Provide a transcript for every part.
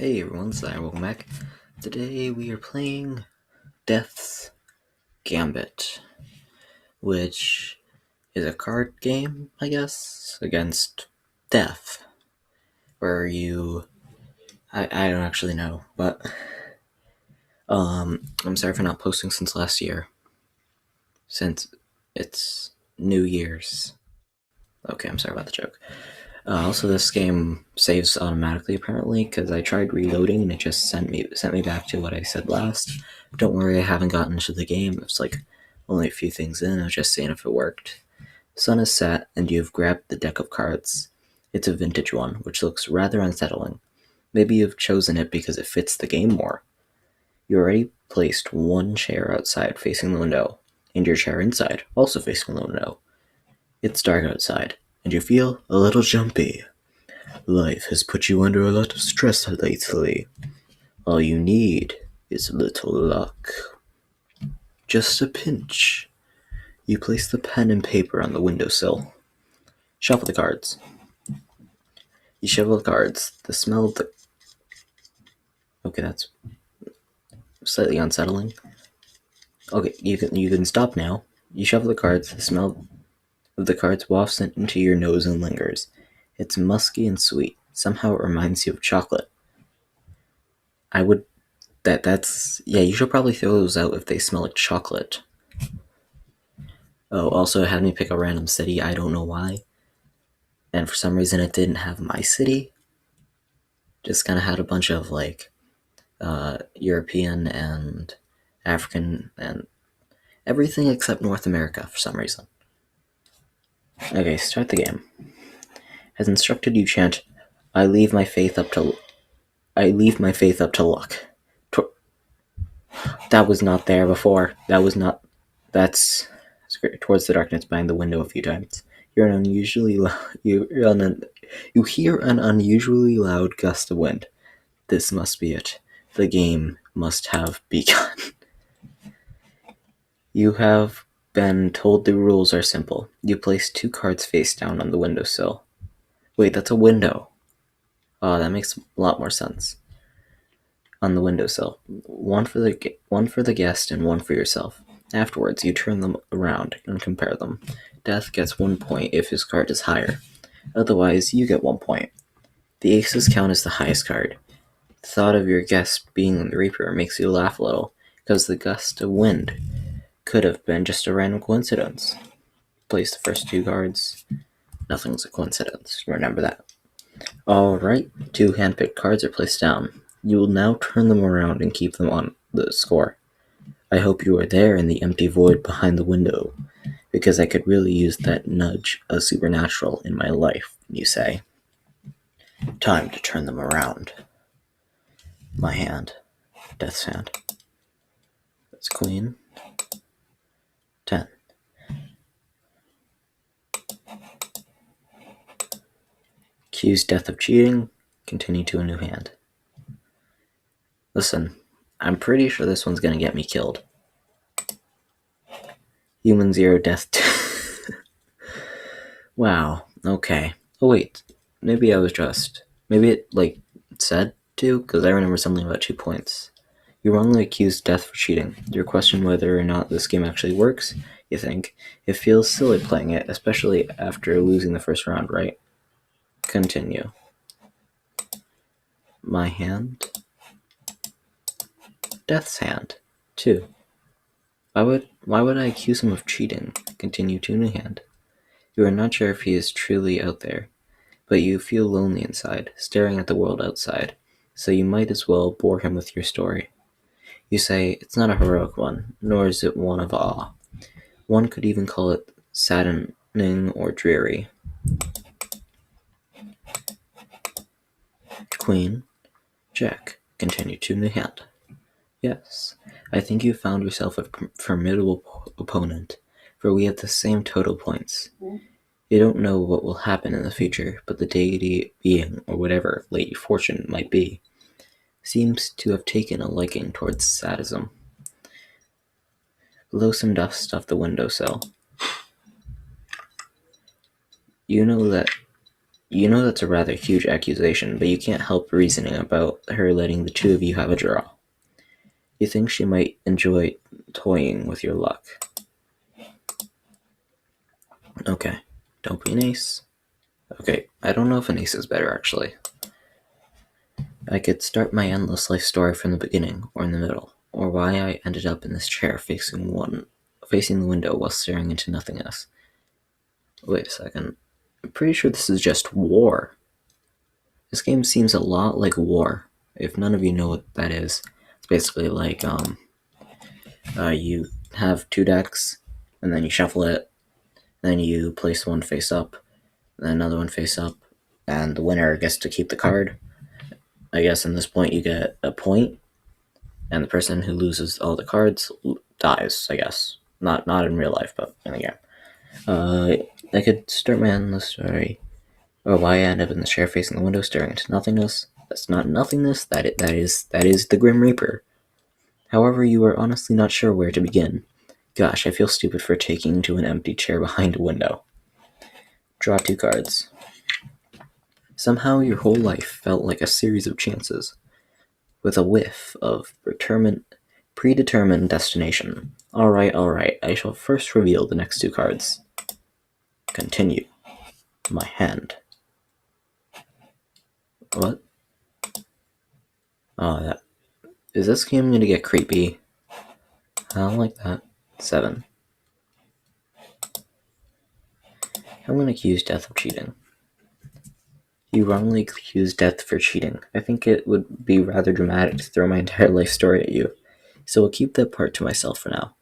Hey everyone, welcome back. Today we are playing Death's Gambit, which is a card game, I guess, against death, where I don't actually know, but I'm sorry for not posting since last year, since it's New Year's. Okay, I'm sorry about the joke. Also, this game saves automatically apparently because I tried reloading and it just sent me back to what I said last. Don't worry, I haven't gotten into the game. It's like only a few things in. I was just seeing if it worked. Sun is set, and you've grabbed the deck of cards. It's a vintage one, which looks rather unsettling. Maybe you've chosen it because it fits the game more. You already placed one chair outside facing the window, and your chair inside, also facing the window. It's dark outside, and you feel a little jumpy. Life has put you under a lot of stress lately. All you need is a little luck. Just a pinch. You place the pen and paper on the windowsill. Shuffle the cards. You shuffle the cards. The smell of the... Okay, that's slightly unsettling. Okay, you can stop now. You shuffle the cards. The smell of the cards wafts into your nose and lingers. It's musky and sweet. Somehow it reminds you of chocolate. You should probably throw those out if they smell like chocolate. Oh, also it had me pick a random city, I don't know why. And for some reason it didn't have my city. Just kind of had a bunch of European and African and everything except North America for some reason. Okay, start the game. As instructed, you chant, I leave my faith up to luck. That was not there before. That's towards the darkness behind the window a few times. You hear an unusually loud gust of wind. This must be it. The game must have begun. You have been told the rules are simple. You place 2 cards face down on the windowsill. Wait, that's a window. Oh, that makes a lot more sense. On the windowsill. One for the guest and one for yourself. Afterwards, you turn them around and compare them. Death gets 1 point if his card is higher. Otherwise, you get 1 point. The aces count as the highest card. The thought of your guest being the Reaper makes you laugh a little, because the gust of wind could have been just a random coincidence. Place the first 2 cards. Nothing's a coincidence. Remember that. Alright, 2 handpicked cards are placed down. You will now turn them around and keep them on the score. I hope you are there in the empty void behind the window, because I could really use that nudge of supernatural in my life, you say. Time to turn them around. My hand. Death's hand. That's Queen. 10. Accuse Death of cheating. Continue to a new hand. Listen, I'm pretty sure this one's gonna get me killed. Human 0, Death 2. Wow, okay. Oh wait, maybe it said 2, because I remember something about 2 points. You wrongly accused Death for cheating. You question whether or not this game actually works, you think. It feels silly playing it, especially after losing the first round, right? Continue. My hand. Death's hand. 2. Why would I accuse him of cheating? Continue to new hand. You are not sure if he is truly out there, but you feel lonely inside, staring at the world outside, so you might as well bore him with your story. You say, it's not a heroic one, nor is it one of awe. One could even call it saddening or dreary. Queen, Jack, continue to new hand. Yes, I think you found yourself a formidable opponent, for we have the same total points. You don't know what will happen in the future, but the deity, being, or whatever Lady Fortune might be, seems to have taken a liking towards sadism. Blow some dust off the windowsill. You know that You know that's a rather huge accusation, but you can't help reasoning about her letting the two of you have a draw. You think she might enjoy toying with your luck. Okay, don't be an ace. Okay, I don't know if an ace is better, actually. I could start my endless life story from the beginning, or in the middle, or why I ended up in this chair facing the window while staring into nothingness. Wait a second. I'm pretty sure this is just war. This game seems a lot like war. If none of you know what that is, it's basically like you have two decks, and then you shuffle it, then you place one face up, then another one face up, and the winner gets to keep the card. I guess in this point you get a point, and the person who loses all the cards dies, I guess. Not in real life, but in the game. I could start my endless story, or why I end up in the chair facing the window staring into nothingness. That's not nothingness, that is the Grim Reaper. However, you are honestly not sure where to begin. Gosh, I feel stupid for taking to an empty chair behind a window. Draw two cards. Somehow your whole life felt like a series of chances, with a whiff of predetermined destination. Alright, I shall first reveal the next two cards. Continue. My hand. What? Oh, is this game gonna get creepy? I don't like that. 7. I'm gonna accuse Death of cheating. You wrongly accused Death for cheating. I think it would be rather dramatic to throw my entire life story at you, so I'll keep that part to myself for now.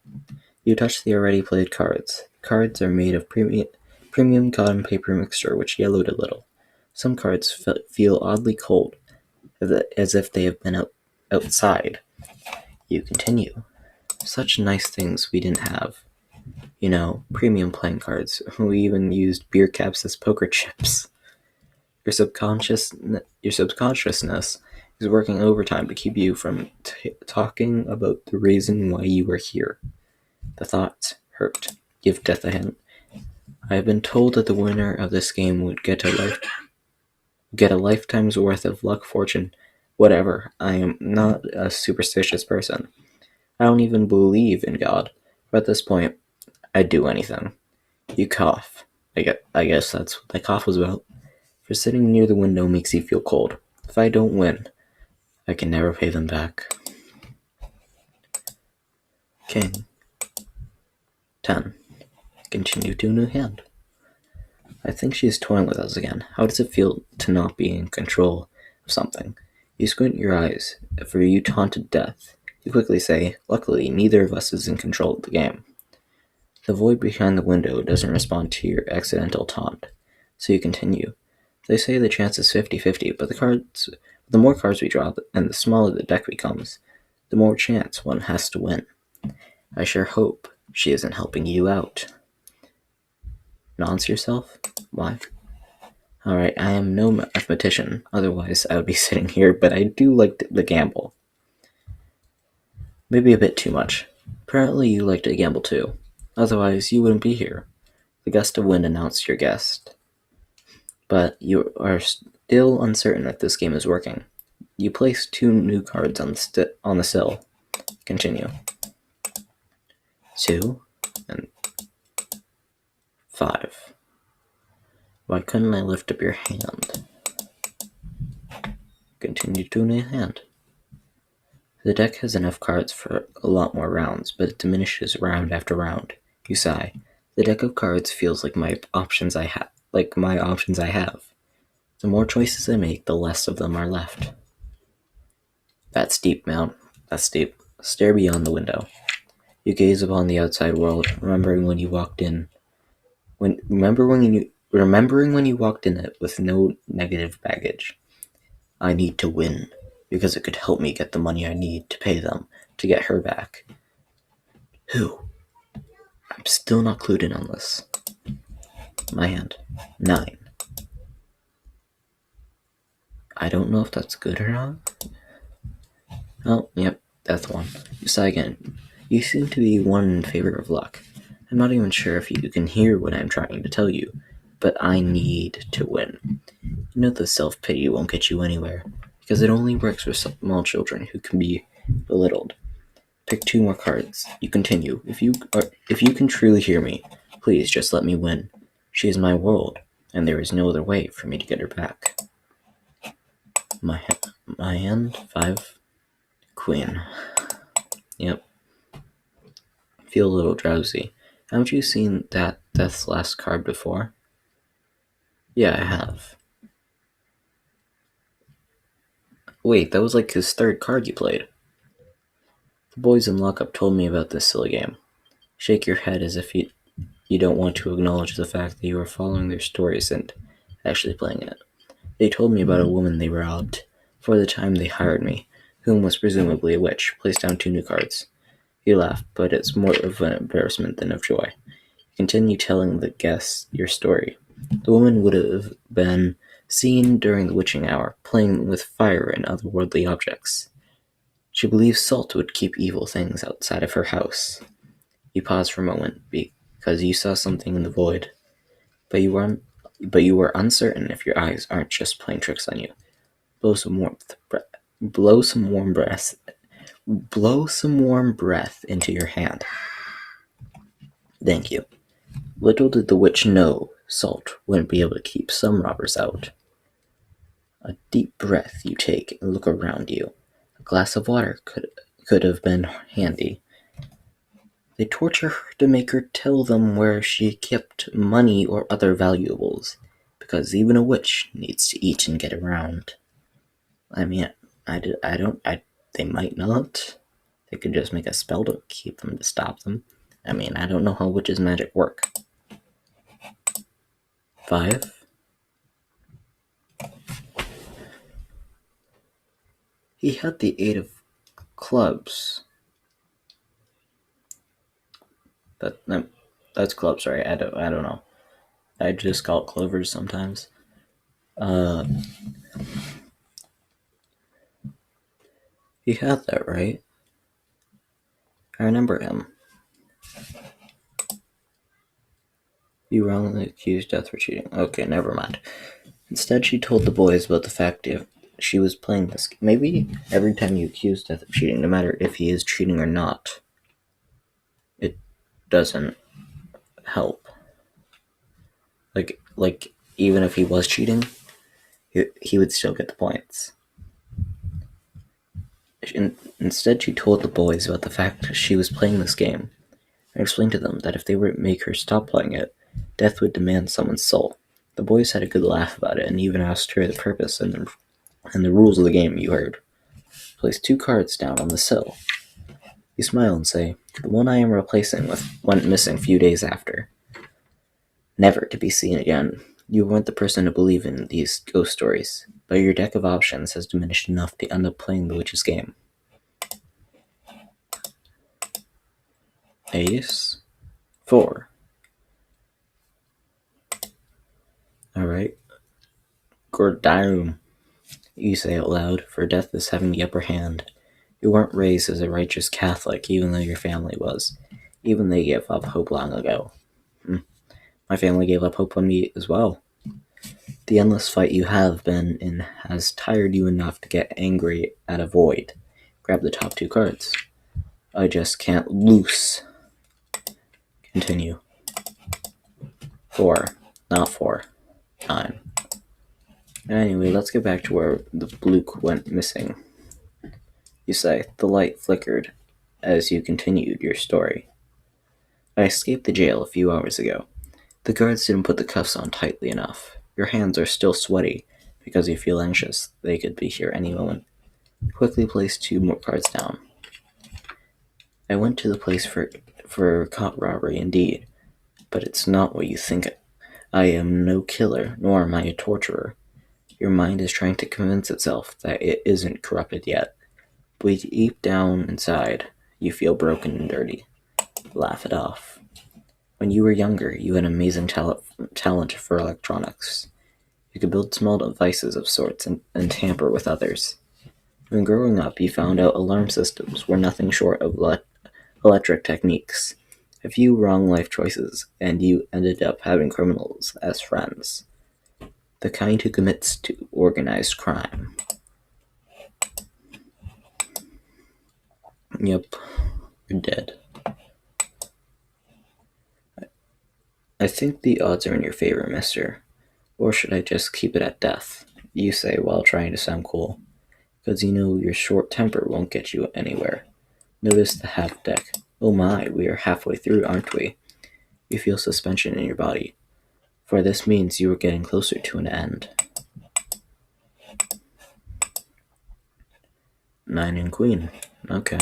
You touched the already played cards. Cards are made of premium cotton paper mixture, which yellowed a little. Some cards feel oddly cold, as if they have been outside. You continue. Such nice things we didn't have. You know, premium playing cards. We even used beer caps as poker chips. Your subconsciousness is working overtime to keep you from talking about the reason why you were here. The thoughts hurt. Give Death a hint. I have been told that the winner of this game would get a lifetime's worth of luck, fortune, whatever. I am not a superstitious person. I don't even believe in God. But at this point, I'd do anything. You cough. I guess that's what that cough was about. For sitting near the window makes you feel cold. If I don't win, I can never pay them back. King. 10. Continue to a new hand. I think she is toying with us again. How does it feel to not be in control of something? You squint your eyes, for you taunted Death. You quickly say, luckily, neither of us is in control of the game. The void behind the window doesn't respond to your accidental taunt, so you continue. They say the chance is 50-50, but the more cards we draw and the smaller the deck becomes, the more chance one has to win. I sure hope she isn't helping you out. Nonce yourself? Why? Alright, I am no mathematician, otherwise I would be sitting here, but I do like the gamble. Maybe a bit too much. Apparently you like to gamble too. Otherwise you wouldn't be here. The gust of wind announced your guest. But you are still uncertain if this game is working. You place 2 new cards on the sill. Continue. 2 and 5. Why couldn't I lift up your hand? Continue to a new hand. The deck has enough cards for a lot more rounds, but it diminishes round after round. You sigh. The deck of cards feels like my options I have. The more choices I make, the less of them are left. That's deep, Mount. That's deep. Stare beyond the window. You gaze upon the outside world, remembering when you walked in it with no negative baggage. I need to win, because it could help me get the money I need to pay them to get her back. Who? I'm still not clued in on this. My hand. 9. I don't know if that's good or not. Oh, yep, that's the one. You sigh again. You seem to be one in favor of luck. I'm not even sure if you can hear what I'm trying to tell you, but I need to win. You know that self-pity won't get you anywhere, because it only works with small children who can be belittled. Pick 2 more cards. You continue. If you can truly hear me, please just let me win. She is my world, and there is no other way for me to get her back. My hand, 5, Queen. Yep. Feel a little drowsy. Haven't you seen that Death's Last card before? Yeah, I have. Wait, that was like his 3rd card you played. The boys in lockup told me about this silly game. Shake your head as if you don't want to acknowledge the fact that you are following their stories and actually playing it. They told me about a woman they robbed. For the time they hired me, whom was presumably a witch. Place down 2 new cards. He laughed, but it's more of an embarrassment than of joy. Continue telling the guests your story. The woman would have been seen during the witching hour, playing with fire and otherworldly objects. She believed salt would keep evil things outside of her house. You paused for a moment, because you saw something in the void, but you were uncertain if your eyes aren't just playing tricks on you. Blow some warm breath into your hand. Thank you. Little did the witch know salt wouldn't be able to keep some robbers out. A deep breath you take and look around you. A glass of water could have been handy. They torture her to make her tell them where she kept money or other valuables, because even a witch needs to eat and get around. I mean, they might not. They could just make a spell to keep them, to stop them. I mean, I don't know how witches' magic work. 5. He had the 8 of clubs. That's clubs, right? I don't know. I just call it clovers sometimes. He had that, right? I remember him. You wrongly accused Death for cheating. Okay, never mind. Instead, she told the boys about the fact if she was playing this. Maybe every time you accuse Death of cheating, no matter if he is cheating or not, it doesn't help. Like even if he was cheating, he would still get the points. Instead, she told the boys about the fact she was playing this game, and explained to them that if they were to make her stop playing it, Death would demand someone's soul. The boys had a good laugh about it, and even asked her the purpose and the rules of the game. You heard. Place 2 cards down on the sill. You smile and say, the one I am replacing went missing a few days after. Never to be seen again. You weren't the person to believe in these ghost stories, but your deck of options has diminished enough to end up playing the witch's game. Ace. 4. Alright. Gordium. You say out loud, for Death is having the upper hand. You weren't raised as a righteous Catholic, even though your family was. Even they gave up hope long ago. My family gave up hope on me as well. The endless fight you have been in has tired you enough to get angry at a void. Grab the top 2 cards. I just can't loose. Continue. 4. Not 4. 9. Anyway, let's get back to where the blue went missing. You say, the light flickered as you continued your story. I escaped the jail a few hours ago. The guards didn't put the cuffs on tightly enough. Your hands are still sweaty because you feel anxious. They could be here any moment. Quickly place 2 more cards down. I went to the place for cop robbery indeed, but it's not what you think. I am no killer, nor am I a torturer. Your mind is trying to convince itself that it isn't corrupted yet. But deep down inside, you feel broken and dirty. Laugh it off. When you were younger, you had amazing talent for electronics. You could build small devices of sorts and tamper with others. When growing up, you found out alarm systems were nothing short of electric techniques. A few wrong life choices, and you ended up having criminals as friends. The kind who commits to organized crime. Yep, you're dead. I think the odds are in your favor, mister. Or should I just keep it at death? You say while trying to sound cool. Because you know your short temper won't get you anywhere. Notice the half deck. Oh my, we are halfway through, aren't we? You feel suspension in your body. For this means you are getting closer to an end. 9 and queen. Okay.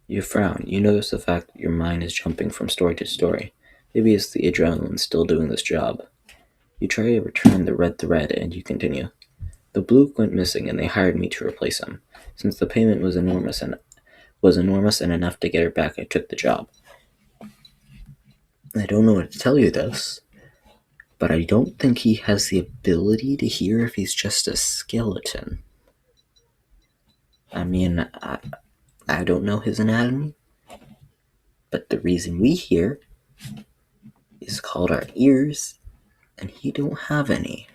You frown. You notice the fact that your mind is jumping from story to story. Maybe it's the adrenaline still doing this job. You try to return the red thread and you continue. The blue went missing and they hired me to replace him. Since the payment was enormous and enough to get her back, I took the job. I don't know what to tell you this, but I don't think he has the ability to hear if he's just a skeleton. I mean, I don't know his anatomy, but the reason we hear is called our ears, and he don't have any.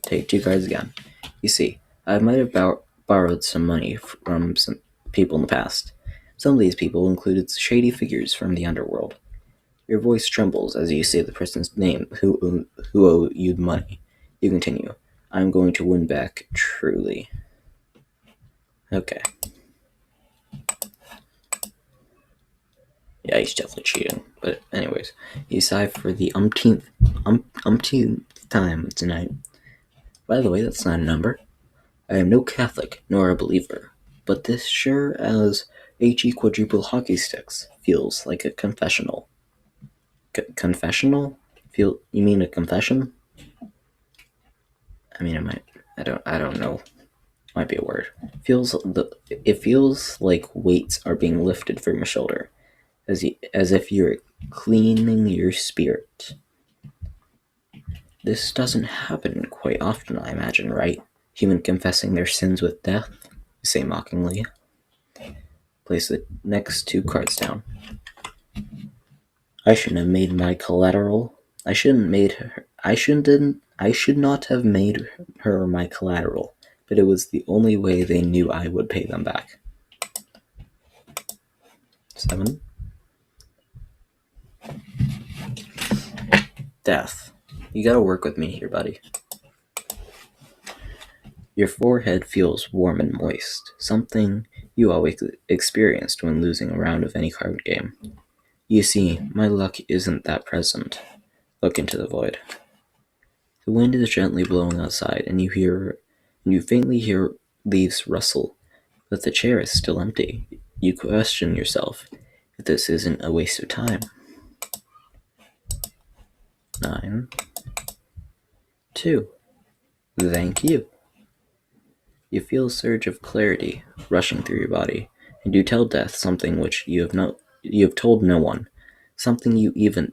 Take 2 cards again. You see, I might have borrowed some money from some people in the past. Some of these people included shady figures from the underworld. Your voice trembles as you say the person's name who owed you money. You continue. I'm going to win back, truly. Okay. Yeah, he's definitely cheating. But anyways, you sigh for the umpteenth time tonight. By the way, that's not a number. I am no Catholic, nor a believer, but this sure as HE quadruple hockey sticks feels like a confessional. Confessional? You mean a confession? I mean, I don't know. Might be a word. It feels like weights are being lifted from your shoulder, as if you're cleaning your spirit. This doesn't happen quite often, I imagine, right? Human confessing their sins with death, you say mockingly. Place the next 2 cards down. I shouldn't have made my collateral. I should not have made her my collateral, but it was the only way they knew I would pay them back. 7. Death. You gotta work with me here, buddy. Your forehead feels warm and moist, something you always experienced when losing a round of any card game. You see, my luck isn't that present. Look into the void. The wind is gently blowing outside, and you faintly hear leaves rustle, but the chair is still empty. You question yourself if this isn't a waste of time. 9. 2. Thank you. You feel a surge of clarity rushing through your body, and you tell death something which you have told no one, something you even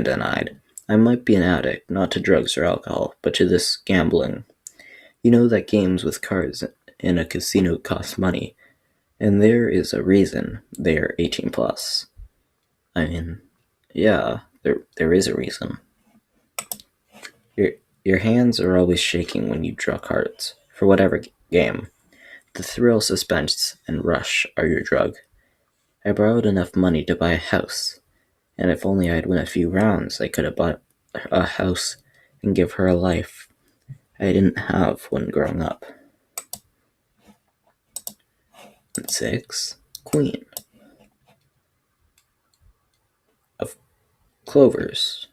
denied. I might be an addict, not to drugs or alcohol, but to this gambling. You know that games with cards in a casino cost money, and there is a reason they are 18 plus. I mean, yeah, there is a reason. Your hands are always shaking when you draw cards, for whatever game. The thrill, suspense, and rush are your drug. I borrowed enough money to buy a house, and if only I'd win a few rounds, I could have bought a house and give her a life I didn't have when growing up. 6. Queen of Clovers.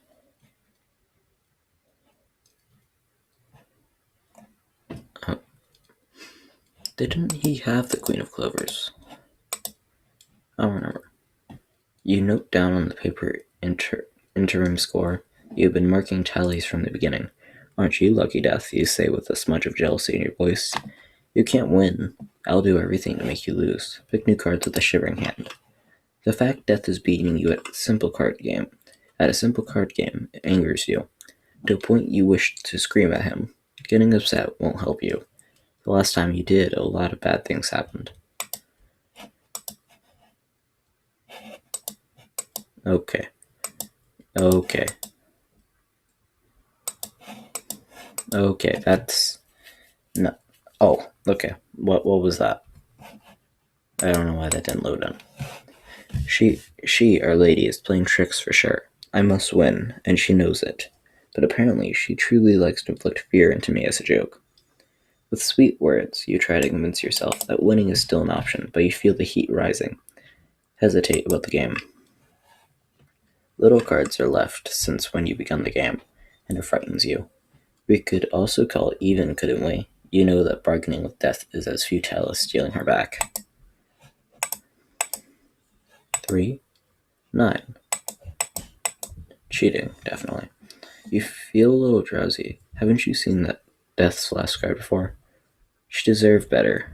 Didn't he have the Queen of Clovers? I don't remember. You note down on the paper interim score. You've been marking tallies from the beginning. Aren't you lucky, Death? You say with a smudge of jealousy in your voice. You can't win. I'll do everything to make you lose. Pick new cards with a shivering hand. The fact Death is beating you at a simple card game angers you, to a point you wish to scream at him. Getting upset won't help you. The last time you did, a lot of bad things happened. Okay. Okay, that's no. Oh, okay. What was that? I don't know why that didn't load in. Our lady, is playing tricks for sure. I must win, and she knows it. But apparently, she truly likes to inflict fear into me as a joke. With sweet words, you try to convince yourself that winning is still an option, but you feel the heat rising. Hesitate about the game. Little cards are left since when you begun the game, and it frightens you. We could also call it even, couldn't we? You know that bargaining with death is as futile as stealing her back. 3, 9. Cheating, definitely. You feel a little drowsy. Haven't you seen that Death's last card before? She deserved better.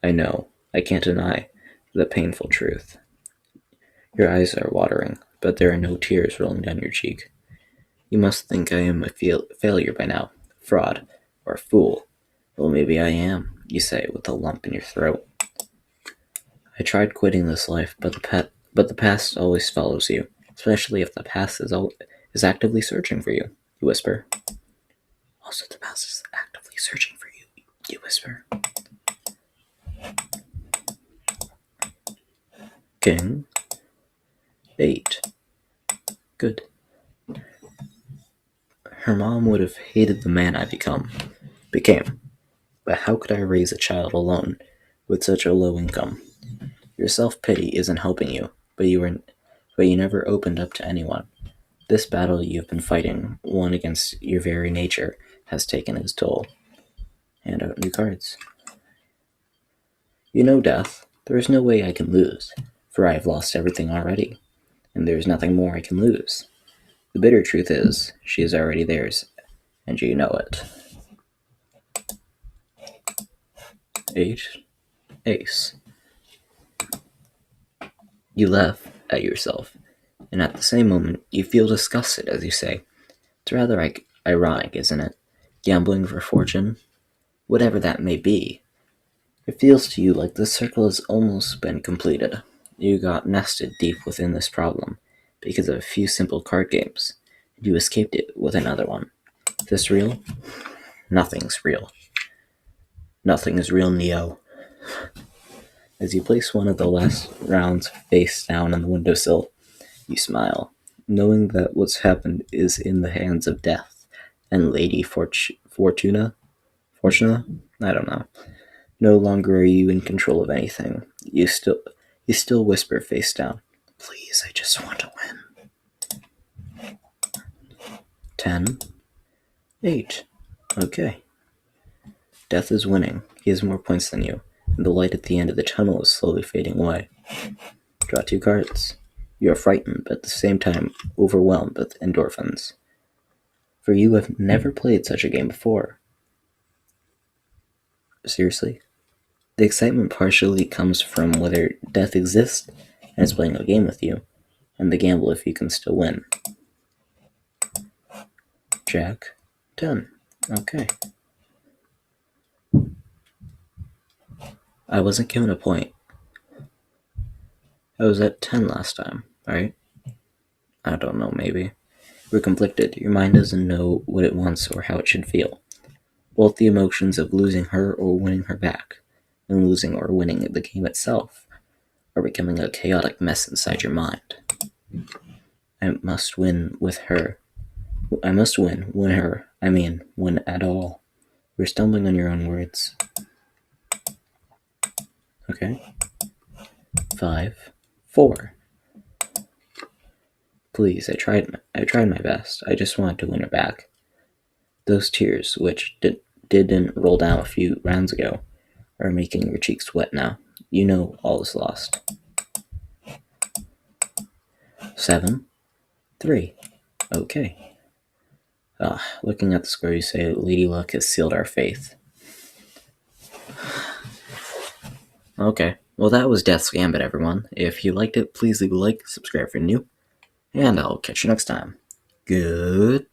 I know. I can't deny the painful truth. Your eyes are watering, but there are no tears rolling down your cheek. You must think I am a failure by now, fraud, or a fool. Well, maybe I am, you say with a lump in your throat. I tried quitting this life, but the past always follows you, especially if the past is actively searching for you, you whisper. Also, the past is actively searching for you, you whisper. King. 8. Good. Her mom would have hated the man I became. But how could I raise a child alone with such a low income? Your self-pity isn't helping you, but you never opened up to anyone. This battle you've been fighting, one against your very nature, has taken its toll. Hand out new cards. You know, Death, there is no way I can lose, for I have lost everything already, and there is nothing more I can lose. The bitter truth is, she is already theirs, and you know it. 8. Ace. You laugh at yourself, and at the same moment, you feel disgusted as you say, it's rather ironic, isn't it? Gambling for fortune? Whatever that may be. It feels to you like the circle has almost been completed. You got nested deep within this problem because of a few simple card games, and you escaped it with another one. Is this real? Nothing's real. Nothing is real, Neo. As you place one of the last rounds face down on the windowsill, you smile, knowing that what's happened is in the hands of death and Lady Fortuna? I don't know. No longer are you in control of anything. You still whisper face down, please, I just want to win. 10. 8. Okay. Death is winning. He has more points than you, and the light at the end of the tunnel is slowly fading away. Draw 2 cards. You are frightened, but at the same time overwhelmed with endorphins. For you have never played such a game before. Seriously? The excitement partially comes from whether death exists and is playing a game with you, and the gamble if you can still win. Jack. 10. Okay. I wasn't given a point. I was at 10 last time, right? I don't know, maybe. We're conflicted. Your mind doesn't know what it wants or how it should feel. Both the emotions of losing her or winning her back, and losing or winning the game itself, are becoming a chaotic mess inside your mind. I must win with her. I must win her. I mean, win at all. You're stumbling on your own words. Okay. 5. 4. Please, I tried my best. I just wanted to win her back. Those tears, which didn't roll down a few rounds ago, are making your cheeks wet now. You know all is lost. 7. 3. Okay. Looking at the score, you say, Lady Luck has sealed our faith. Okay, well that was Death's Gambit, everyone. If you liked it, please leave a like, subscribe if you're new, and I'll catch you next time. Good